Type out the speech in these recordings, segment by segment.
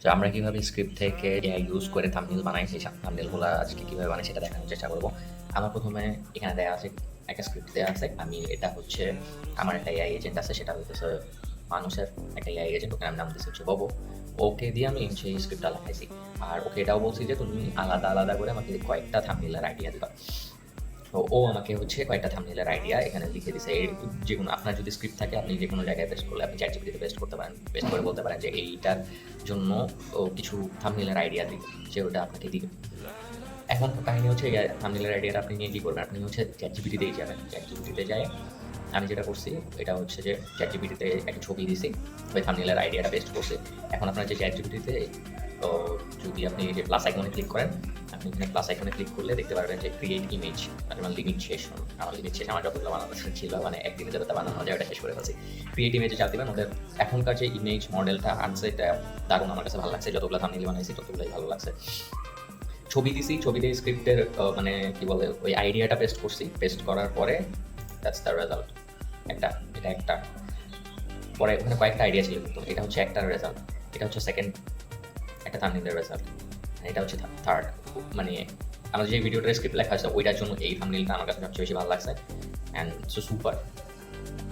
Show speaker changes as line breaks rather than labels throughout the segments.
তো আমরা কিভাবে স্ক্রিপ্ট থেকে এআই ইউজ করে থাম্বনেল বানাই, সেই থাম্বনেলগুলো আজকে কিভাবে বানাই সেটা দেখানোর চেষ্টা করব। আমার প্রথমে এখানে দেয়া আছে, একটা স্ক্রিপ্ট দেয়া আছে। আমি এটা হচ্ছে আমার একটা এআই এজেন্ট আছে, সেটা হইতেছে মানুষের একটা এআই এজেন্ট, ওকে আমি নাম দিয়েছি হচ্ছে ববো। ওকে দিয়ে আমি সেই স্ক্রিপ্টটা লেখাইছি। আর ওকে এটাও বলছি যে তুমি আলাদা আলাদা করে আমাকে কয়েকটা থাম্বনেলের আইডিয়া দিবা। তো ও আমাকে হচ্ছে কয়েকটা থাম্বনেলের আইডিয়া এখানে লিখে দিছে। এর যেকোনো আপনার যদি স্ক্রিপ্ট থাকে আপনি যেকোনো জায়গায় পেস্ট করলে আপনি চ্যাটজিপিটিতে পেস্ট করতে পারেন। পেস্ট করে বলতে পারেন যে এইটার জন্য ও কিছু থাম্বনেলের আইডিয়া দিবে, সে ওটা আপনাকে দিবে। এখন কাহিনী হচ্ছে থাম্বনেলের আইডিয়াটা আপনি নিয়ে কী করবেন, আপনি হচ্ছে চ্যাটজিপিটিতেই যাবেন। চ্যাটজিপিটিতে যাই আমি যেটা করছি এটা হচ্ছে যে চ্যাটজিপিটিতে একটা ছবি দিছি, ওই থাম্বনেলের আইডিয়াটা পেস্ট করছি। এখন আপনার যে চ্যাটজিপিটিতে যদি আপনি যে প্লাস আইকনে ক্লিক করেন, আপনি এখানে প্লাস আইকনে ক্লিক করলে দেখতে পারবেন যে ক্রিয়েট ইমেজ। আমার লিমিট শেষ, আমার যতগুলো বানানো ছিল মানে একদিনে যতটা বানানো যায় ওটা শেষ করে ফেলছি। ক্রিয়েট ইমেজে চাপ দিবেন। ওদের এখনকার যে ইমেজ মডেলটা আনছে এটা দারুণ, আমার কাছে ভালো লাগছে। যতগুলো থাম্বনেল বানাইছি ততগুলোই ভালো লাগছে। ছবি দিছি, ছবিতে স্ক্রিপ্টের মানে কি বলে ওই আইডিয়াটা পেস্ট করছি। পেস্ট করার পরে দ্যাটস দ্য রেজাল্ট। এটা একটা পরে ওখানে কয়েকটা আইডিয়া ছিল, কিন্তু এটা হচ্ছে একটার রেজাল্ট। এটা হচ্ছে সেকেন্ড একটা থাম্বনেলের রেজাল্ট। এটা হচ্ছে থার্ড। মানে আমার যে ভিডিওটার স্ক্রিপ্ট লেখা আছে ওইটার জন্য এই থাম্বনেলটা আমার কাছে সবচেয়ে বেশি ভালো লাগছে। And so super.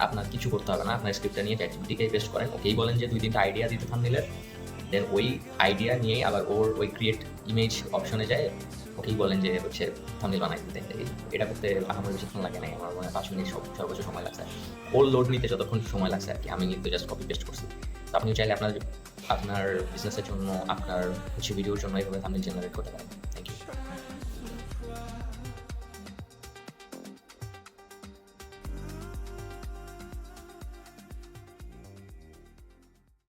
আপনার কিছু করতে হবে না, আপনার স্ক্রিপ্টটা নিয়ে চ্যাটজিপিটিকে পেস্ট করেন, ওকেই বলেন যে 2-3টা আইডিয়া দিতে থাম্বনেলের। দেন ওই আইডিয়া নিয়েই আবার ওর ওই ক্রিয়েট ইমেজ অপশনে যায়, ওকেই বলেন যে হচ্ছে থাম্বনেল বানাই দিতে। এটা করতে আমার বেশিক্ষণ লাগে নাই, আমার মনে হয় 5 মিনিট সর্বোচ্চ সময় লাগছে। ওর লোড নিতে যতক্ষণ সময় লাগছে আর কি, আমি কিন্তু জাস্ট কপি পেস্ট করছি। তো আপনি চাইলে আপনার বিজনেসের জন্য, আপনার হচ্ছে ভিডিওর জন্য এইভাবে থাম্বনেল জেনারেট করতে পারেন।